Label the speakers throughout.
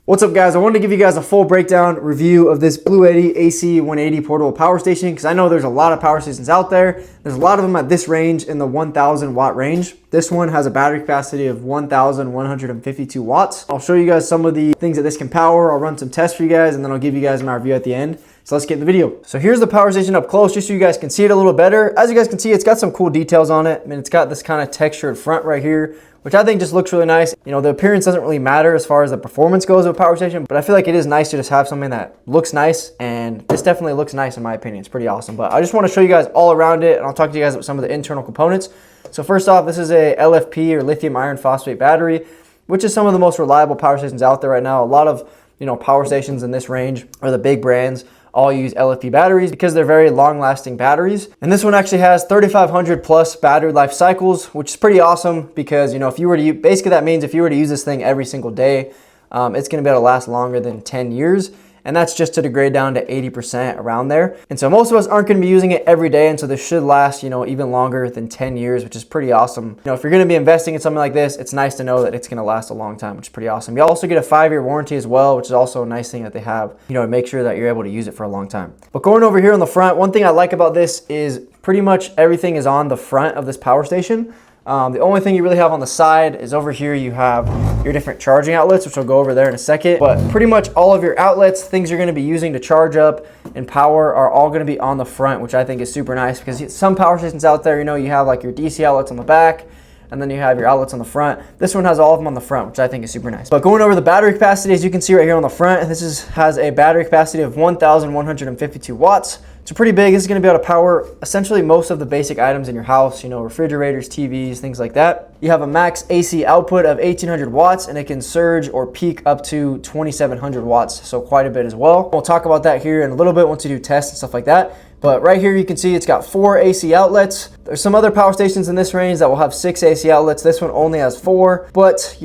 Speaker 1: What's up guys, I wanted to give you guys a full breakdown review of this Bluetti AC180 portable power station because I know there's a lot of power stations out there. There's a lot of them at this range in the 1000 watt range. This one has a battery capacity of 1152 watts. I'll show you guys some of the things that this can power. I'll run some tests for you guys and then I'll give you guys my review at the end. So let's get in the video. So here's the power station up close just so you guys can see it a little better. As you guys can see, it's got some cool details on it. I mean, it's got this kind of textured front right here, which I think just looks really nice. You know, the appearance doesn't really matter as far as the performance goes of a power station, but I feel like it is nice to just have something that looks nice, and this definitely looks nice in my opinion. It's pretty awesome, but I just want to show you guys all around it, and I'll talk to you guys about some of the internal components. So first off, this is a LFP or lithium iron phosphate battery, which is some of the most reliable power stations out there right now. A lot of, power stations in this range are the big brands all use LFP batteries because they're very long-lasting batteries. And this one actually has 3,500 plus battery life cycles, which is pretty awesome because, if you were to basically that means if you were to use this thing every single day, it's going to be able to last longer than 10 years. And that's just to degrade down to 80% around there. And so most of us aren't going to be using it every day. And so this should last, even longer than 10 years, which is pretty awesome. If you're going to be investing in something like this, it's nice to know that it's going to last a long time, which is pretty awesome. You also get a 5-year warranty as well, which is also a nice thing that they have, to make sure that you're able to use it for a long time. But going over here on the front, one thing I like about this is pretty much everything is on the front of this power station. The only thing you really have on the side is over here you have your different charging outlets, which I'll go over there in a second. But pretty much all of your outlets, things you're going to be using to charge up and power are all going to be on the front, which I think is super nice because some power stations out there, you have like your DC outlets on the back and then you have your outlets on the front. This one has all of them on the front, which I think is super nice. But going over the battery capacity, as you can see right here on the front, this has a battery capacity of 1152 watts. It's pretty big. This is going to be able to power essentially most of the basic items in your house, refrigerators, TVs, things like that. You have a max AC output of 1800 watts and it can surge or peak up to 2700 watts, so quite a bit as well. We'll talk about that here in a little bit once you do tests and stuff like that. But right here you can see it's got 4 AC outlets. There's some other power stations in this range that will have 6 AC outlets. This one only has 4, but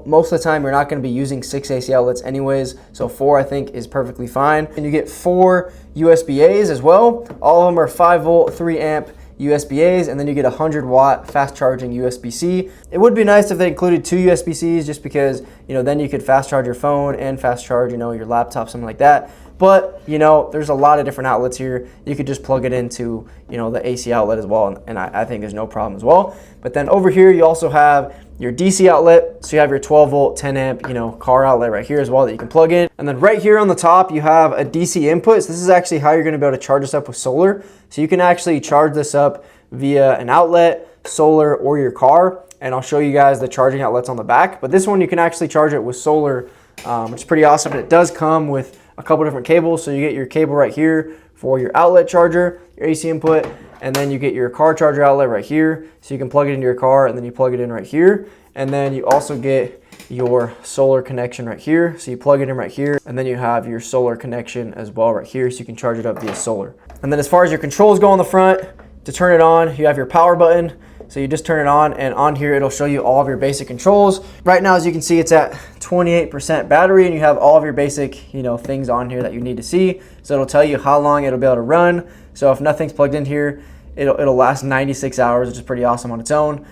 Speaker 1: most of the time you're not going to be using 6 AC outlets anyways, so 4 I think is perfectly fine. And you get 4 USB-As as well. All of them are 5 volt, 3 amp USB-As, and then you get 100 watt fast charging USB-C. It would be nice if they included 2 USB-Cs just because, then you could fast charge your phone and fast charge, your laptop, something like that. But, there's a lot of different outlets here. You could just plug it into, the AC outlet as well, and I think there's no problem as well. But then over here, you also have your DC outlet. So you have your 12 volt, 10 amp, car outlet right here as well that you can plug in. And then right here on the top, you have a DC input. So this is actually how you're going to be able to charge this up with solar. So you can actually charge this up via an outlet, solar, or your car. And I'll show you guys the charging outlets on the back. But this one, you can actually charge it with solar, which is pretty awesome. And it does come with a couple different cables. So you get your cable right here for your outlet charger, your AC input, and then you get your car charger outlet right here. So you can plug it into your car and then you plug it in right here. And then you also get your solar connection right here. So you plug it in right here and then you have your solar connection as well right here. So you can charge it up via solar. And then as far as your controls go on the front, to turn it on, you have your power button. So you just turn it on, and on here it'll show you all of your basic controls. Right now, as you can see, it's at 28% battery, and you have all of your basic, things on here that you need to see. So it'll tell you how long it'll be able to run. So if nothing's plugged in here, it'll last 96 hours, which is pretty awesome on its own.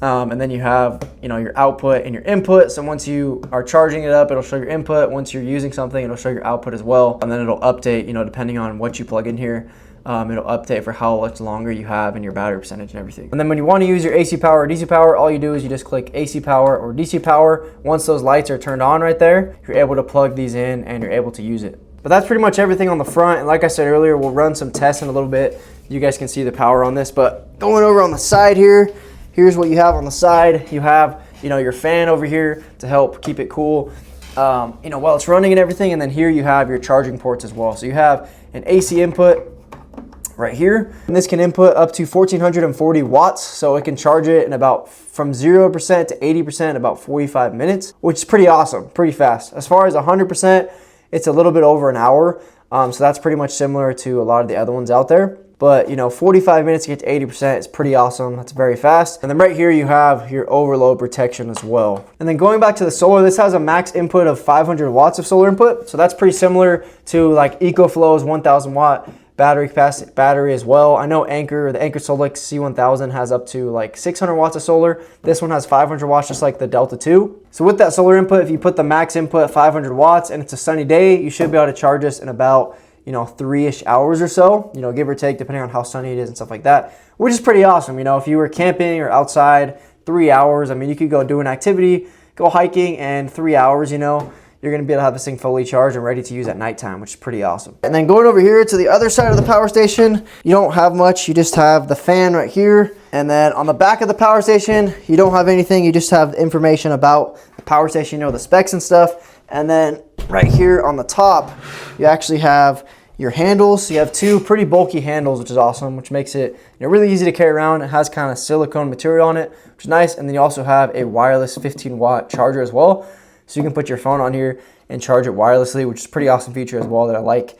Speaker 1: And then you have, your output and your input. So once you are charging it up, it'll show your input. Once you're using something, it'll show your output as well. And then it'll update, depending on what you plug in here. It'll update for how much longer you have and your battery percentage and everything. And then when you want to use your AC power or DC power, all you do is you just click AC power or DC power. Once those lights are turned on right there, you're able to plug these in and you're able to use it. But that's pretty much everything on the front. And like I said earlier, we'll run some tests in a little bit. You guys can see the power on this. But going over on the side here, here's what you have on the side. You have, your fan over here to help keep it cool, while it's running and everything. And then here you have your charging ports as well. So you have an AC input right here, and this can input up to 1440 watts, so it can charge it in about from 0% to 80% in about 45 minutes, which is pretty awesome, pretty fast. As far as 100%, it's a little bit over an hour, so that's pretty much similar to a lot of the other ones out there. But 45 minutes to get to 80% is pretty awesome. That's very fast. And then right here you have your overload protection as well. And then going back to the solar, this has a max input of 500 watts of solar input. So that's pretty similar to like EcoFlow's 1000 watt battery as well. I know the Anker Solix C1000 has up to like 600 watts of solar. This one has 500 watts, just like the Delta 2. So with that solar input, if you put the max input at 500 watts and it's a sunny day, you should be able to charge this in about 3-ish hours or so, give or take, depending on how sunny it is and stuff like that, which is pretty awesome. If you were camping or outside, 3 hours, I mean, you could go do an activity, go hiking, and 3 hours, you're going to be able to have this thing fully charged and ready to use at nighttime, which is pretty awesome. And then going over here to the other side of the power station, you don't have much. You just have the fan right here. And then on the back of the power station, you don't have anything. You just have information about the power station, the specs and stuff. And then right here on the top, you actually have your handles. So you have two pretty bulky handles, which is awesome, which makes it really easy to carry around. It has kind of silicone material on it, which is nice. And then you also have a wireless 15-watt charger as well. So you can put your phone on here and charge it wirelessly, which is a pretty awesome feature as well that I like.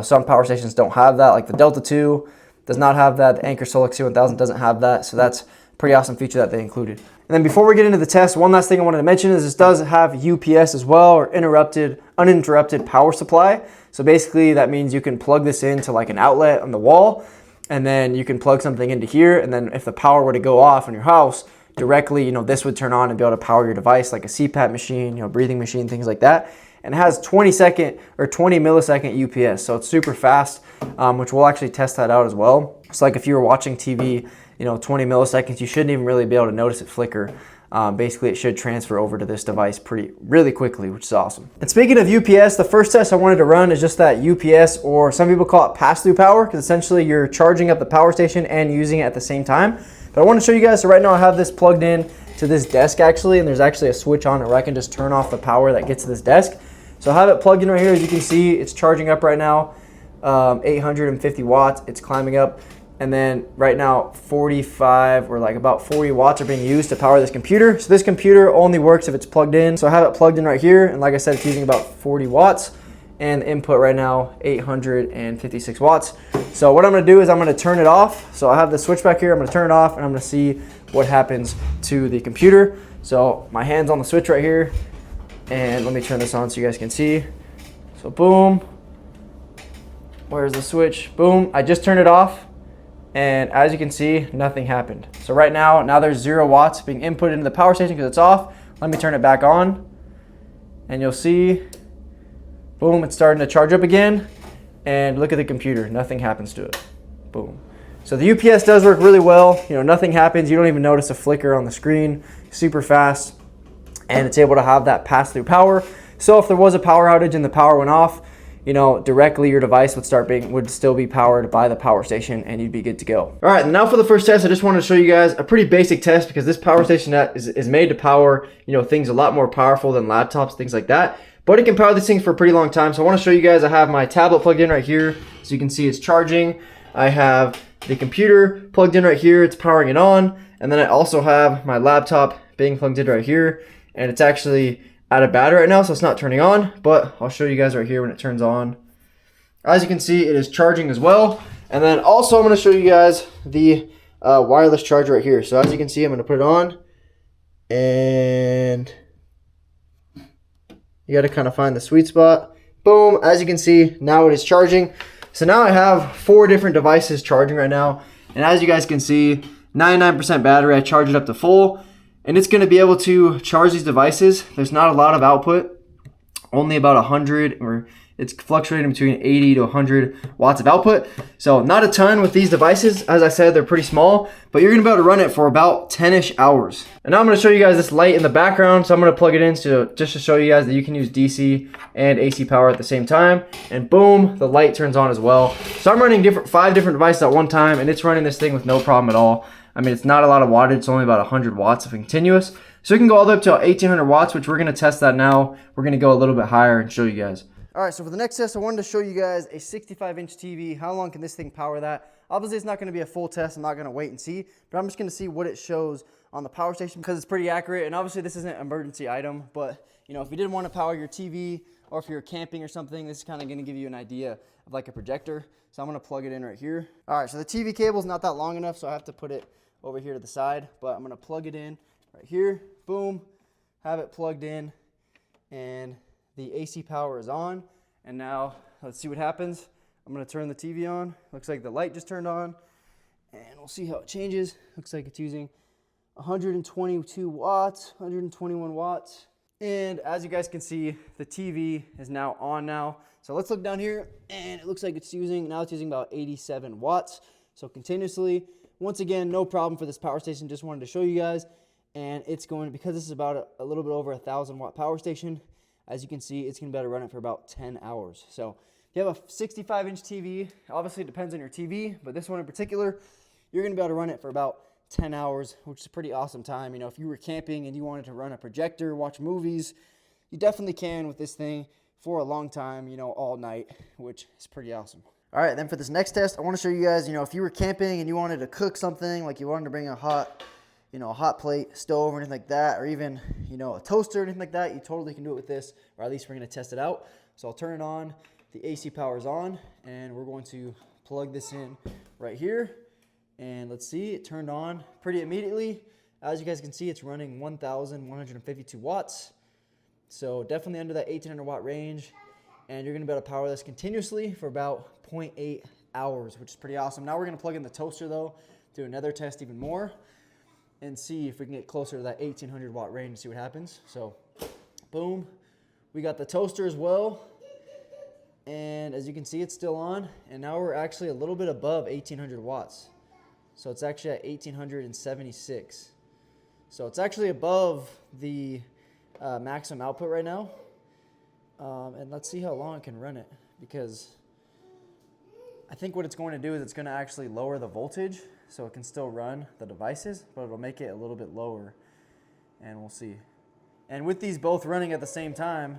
Speaker 1: Some power stations don't have that, like the Delta 2 does not have that. The Anker Solix C1000 doesn't have that. So that's a pretty awesome feature that they included. And then before we get into the test, one last thing I wanted to mention is this does have UPS as well, or uninterrupted power supply. So basically that means you can plug this into like an outlet on the wall, and then you can plug something into here. And then if the power were to go off in your house, directly, this would turn on and be able to power your device, like a CPAP machine, breathing machine, things like that. And it has 20 millisecond UPS, so it's super fast, which we'll actually test that out as well. So like if you were watching TV, 20 milliseconds, you shouldn't even really be able to notice it flicker. Basically, it should transfer over to this device really quickly, which is awesome. And speaking of UPS, the first test I wanted to run is just that UPS, or some people call it pass-through power, because essentially you're charging up the power station and using it at the same time. But I want to show you guys, so right now I have this plugged in to this desk actually, and there's actually a switch on it where I can just turn off the power that gets to this desk. So I have it plugged in right here. As you can see, it's charging up right now, 850 watts. It's climbing up. And then right now, 45 or like about 40 watts are being used to power this computer. So this computer only works if it's plugged in. So I have it plugged in right here. And like I said, it's using about 40 watts. And the input right now, 856 watts. So what I'm gonna do is I'm gonna turn it off. So I have the switch back here, I'm gonna turn it off and I'm gonna see what happens to the computer. So my hand's on the switch right here, and let me turn this on so you guys can see. So boom, where's the switch? Boom, I just turned it off. And as you can see, nothing happened. So right now there's 0 watts being input into the power station because it's off. Let me turn it back on and you'll see, boom, it's starting to charge up again. And look at the computer, nothing happens to it. Boom. So the UPS does work really well. Nothing happens. You don't even notice a flicker on the screen. Super fast. And it's able to have that pass-through power. So if there was a power outage and the power went off, directly your device would still be powered by the power station and you'd be good to go. All right, now for the first test, I just want to show you guys a pretty basic test because this power station is made to power, things a lot more powerful than laptops, things like that. But it can power these things for a pretty long time. So I want to show you guys, I have my tablet plugged in right here. So you can see it's charging. I have the computer plugged in right here. It's powering it on. And then I also have my laptop being plugged in right here. And it's actually out of battery right now, so it's not turning on. But I'll show you guys right here when it turns on. As you can see, it is charging as well. And then also I'm going to show you guys the wireless charger right here. So as you can see, I'm going to put it on. And you got to kind of find the sweet spot. Boom, as you can see, now it is charging. So now I have 4 different devices charging right now. And as you guys can see, 99% battery, I charge it up to full. And it's going to be able to charge these devices. There's not a lot of output, only about 100, or it's fluctuating between 80 to 100 watts of output. So not a ton with these devices. As I said, they're pretty small, but you're going to be able to run it for about 10-ish hours. And now I'm going to show you guys this light in the background. So I'm going to plug it in just to show you guys that you can use DC and AC power at the same time. And boom, the light turns on as well. So I'm running 5 different devices at one time, and it's running this thing with no problem at all. I mean, it's not a lot of wattage. It's only about 100 watts of continuous. So we can go all the way up to 1800 watts, which we're going to test that now. We're going to go a little bit higher and show you guys. All right, so for the next test, I wanted to show you guys a 65-inch TV. How long can this thing power that? Obviously, it's not going to be a full test. I'm not going to wait and see, but I'm just going to see what it shows on the power station because it's pretty accurate. And obviously, this isn't an emergency item, but if you did want to power your TV or if you're camping or something, this is kind of going to give you an idea of like a projector. So I'm going to plug it in right here. All right, so the TV cable is not that long enough, so I have to put it over here to the side, but I'm going to plug it in right here. Boom, have it plugged in, and the AC power is on. And now let's see what happens. I'm gonna turn the TV on. Looks like the light just turned on, and we'll see how it changes. Looks like it's using 122 watts, 121 watts. And as you guys can see, the TV is now on now. So let's look down here, and it looks like it's using about 87 watts. So continuously, once again, no problem for this power station. Just wanted to show you guys. And it's going, because this is about a little bit over 1,000 watt power station, as you can see, it's gonna be able to run it for about 10 hours. So if you have a 65-inch TV, obviously it depends on your TV, but this one in particular, you're gonna be able to run it for about 10 hours, which is a pretty awesome time. You know, if you were camping and you wanted to run a projector, watch movies, you definitely can with this thing for a long time, you know, all night, which is pretty awesome. All right, then for this next test, I want to show you guys, you know, if you were camping and you wanted to cook something, like you wanted to bring a hot, you know, a hot plate, stove, or anything like that, or even, you know, a toaster or anything like that, you totally can do it with this, or at least we're going to test it out. So I'll turn it on, the AC power is on, and we're going to plug this in right here. And let's see, it turned on pretty immediately. As you guys can see, it's running 1,152 watts. So definitely under that 1,800 watt range. And you're gonna be able to power this continuously for about 0.8 hours, which is pretty awesome. Now we're gonna plug in the toaster though, do another test even more, and see if we can get closer to that 1,800 watt range and see what happens. So boom, we got the toaster as well. And as you can see, it's still on. And now we're actually a little bit above 1,800 watts. So it's actually at 1,876. So it's actually above the maximum output right now. And let's see how long it can run it, because I think what it's going to do is it's going to actually lower the voltage so it can still run the devices, but it'll make it a little bit lower, and we'll see. And with these both running at the same time,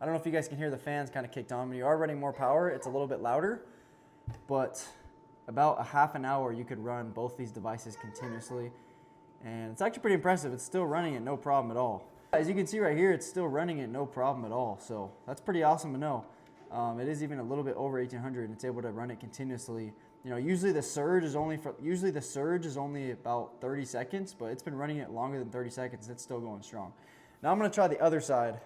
Speaker 1: I don't know if you guys can hear the fans kind of kicked on. When you are running more power, it's a little bit louder, but about a half an hour you could run both these devices continuously, and it's actually pretty impressive. It's still running it no problem at all. As you can see right here, it's still running it no problem at all, so that's pretty awesome to know. It is even a little bit over 1,800, and it's able to run it continuously. You know, usually the surge is only about 30 seconds, but it's been running it longer than 30 seconds. It's still going strong. Now I'm going to try the other side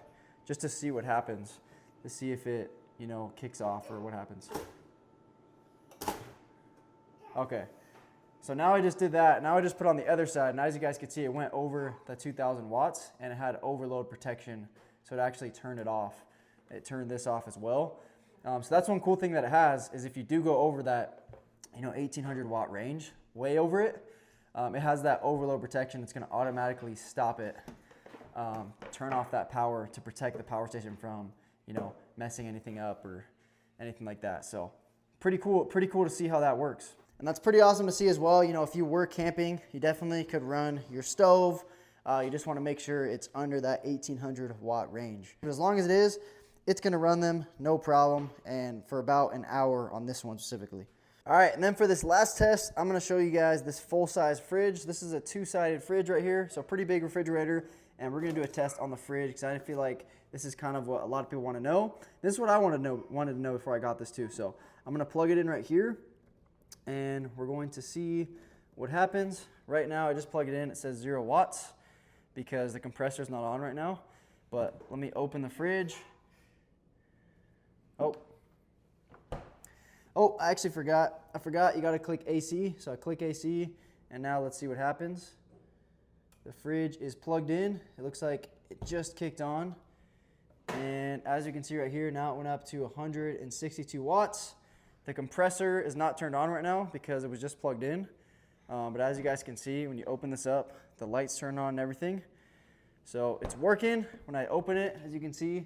Speaker 1: just to see what happens, to see if it, you know, kicks off or what happens. Okay, so now I just did that. Now I just put on the other side, and as you guys can see, it went over the 2,000 watts, and it had overload protection, so it actually turned it off. It turned this off as well. So that's one cool thing that it has, is if you do go over that, you know, 1,800 watt range, way over it, it has that overload protection. It's going to automatically stop it, turn off that power to protect the power station from, you know, messing anything up or anything like that. So pretty cool to see how that works. And that's pretty awesome to see as well. You know, if you were camping, you definitely could run your stove. You just want to make sure it's under that 1,800 watt range. But as long as it is, it's going to run them no problem, and for about an hour on this one specifically. All right, and then for this last test, I'm going to show you guys this full-size fridge. This is a two-sided fridge right here, so pretty big refrigerator, and we're going to do a test on the fridge because I feel like this is kind of what a lot of people want to know. This is what I wanted to know before I got this too. So I'm going to plug it in right here, and we're going to see what happens. Right now, I just plugged it in. It says 0 watts because the compressor is not on right now. But let me open the fridge. Oh, I actually forgot. I forgot you got to click AC. So I click AC, and now let's see what happens. The fridge is plugged in. It looks like it just kicked on. And as you can see right here, now it went up to 162 watts. The compressor is not turned on right now because it was just plugged in. But as you guys can see, when you open this up, the lights turn on and everything. So it's working. When I open it, as you can see,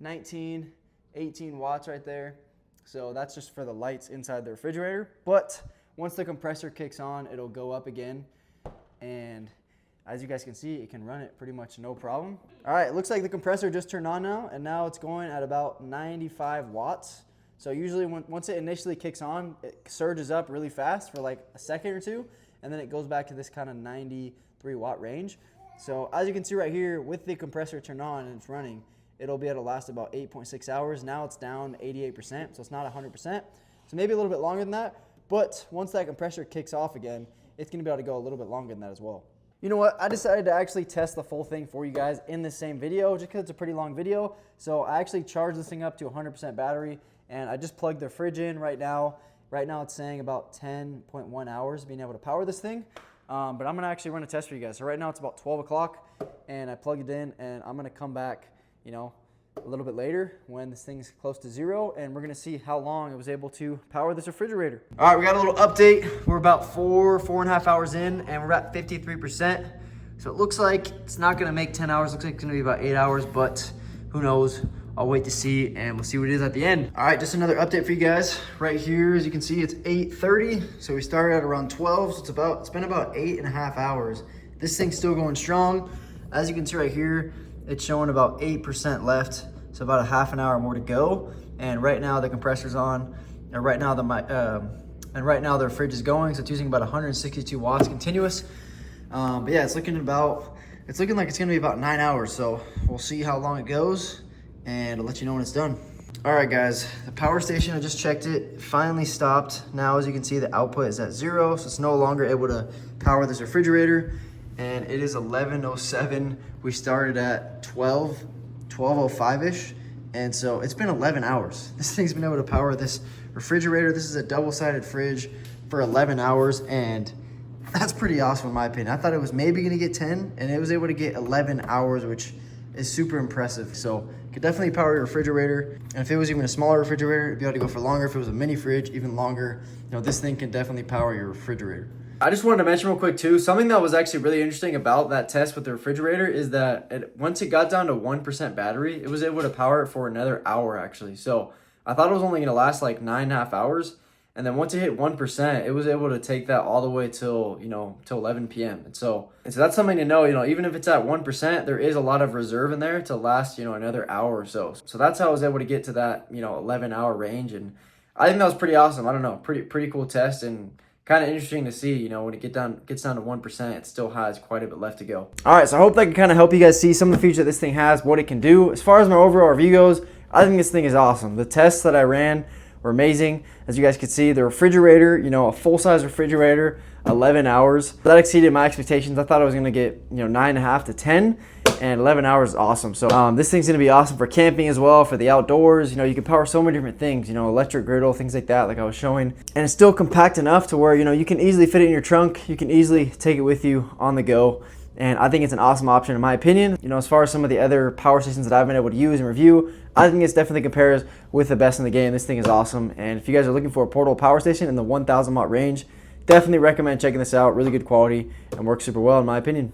Speaker 1: 19, 18 watts right there. So that's just for the lights inside the refrigerator. But once the compressor kicks on, it'll go up again. And as you guys can see, it can run it pretty much no problem. All right, it looks like the compressor just turned on now, and now it's going at about 95 watts. So usually once it initially kicks on, it surges up really fast for like a second or two, and then it goes back to this kind of 93 watt range. So as you can see right here, with the compressor turned on and it's running, it'll be able to last about 8.6 hours. Now it's down 88%, so it's not 100%. So maybe a little bit longer than that, but once that compressor kicks off again, it's gonna be able to go a little bit longer than that as well. You know what? I decided to actually test the full thing for you guys in the same video just because it's a pretty long video. So I actually charged this thing up to 100% battery and I just plugged the fridge in right now. Right now it's saying about 10.1 hours being able to power this thing. But I'm going to actually run a test for you guys. So right now it's about 12 o'clock and I plugged it in and I'm going to come back, you know, a little bit later when this thing's close to zero and we're going to see how long it was able to power this refrigerator. All right, we got a little update. We're about 4.5 hours in and we're at 53%. So it looks like it's not going to make 10 hours. Looks like it's going to be about 8 hours, but who knows? I'll wait to see and we'll see what it is at the end. All right, just another update for you guys. Right here, as you can see, it's 8:30. So we started at around 12. So it's been about 8.5 hours. This thing's still going strong. As you can see right here, it's showing about 8% left. So about a half an hour more to go. And right now the compressor's on. And right now the fridge is going. So it's using about 162 watts continuous. But yeah, it's looking like it's gonna be about 9 hours. So we'll see how long it goes and I'll let you know when it's done. All right guys, the power station, I just checked it, finally stopped. Now as you can see, the output is at 0. So it's no longer able to power this refrigerator. And it is 11:07. We started at 12:05-ish. And so it's been 11 hours. This thing's been able to power this refrigerator. This is a double-sided fridge for 11 hours. And that's pretty awesome in my opinion. I thought it was maybe gonna get 10 and it was able to get 11 hours, which is super impressive. So it could definitely power your refrigerator. And if it was even a smaller refrigerator, it'd be able to go for longer. If it was a mini fridge, even longer. You know, this thing can definitely power your refrigerator. I just wanted to mention real quick too, something that was actually really interesting about that test with the refrigerator is that once it got down to 1% battery, it was able to power it for another hour actually. So I thought it was only gonna last like 9.5 hours. And then once it hit 1%, it was able to take that all the way till 11 p.m. And so that's something to know, even if it's at 1%, there is a lot of reserve in there to last, another hour or so. So that's how I was able to get to that, 11-hour range. And I think that was pretty awesome. I don't know, pretty cool test and kind of interesting to see, when it gets down to 1%, it still has quite a bit left to go. All right, so I hope that can kind of help you guys see some of the features that this thing has, what it can do. As far as my overall review goes, I think this thing is awesome. The tests that I ran were amazing. As you guys can see, the refrigerator, a full-size refrigerator, 11 hours. That exceeded my expectations. I thought I was gonna get, 9.5 to 10, and 11 hours is awesome. So this thing's gonna be awesome for camping as well, for the outdoors. You can power so many different things, electric griddle, things like that, like I was showing. And it's still compact enough to where, you can easily fit it in your trunk. You can easily take it with you on the go. And I think it's an awesome option in my opinion. As far as some of the other power stations that I've been able to use and review, I think it's definitely compares with the best in the game. This thing is awesome. And if you guys are looking for a portable power station in the 1,000 watt range, definitely recommend checking this out. Really good quality and works super well in my opinion.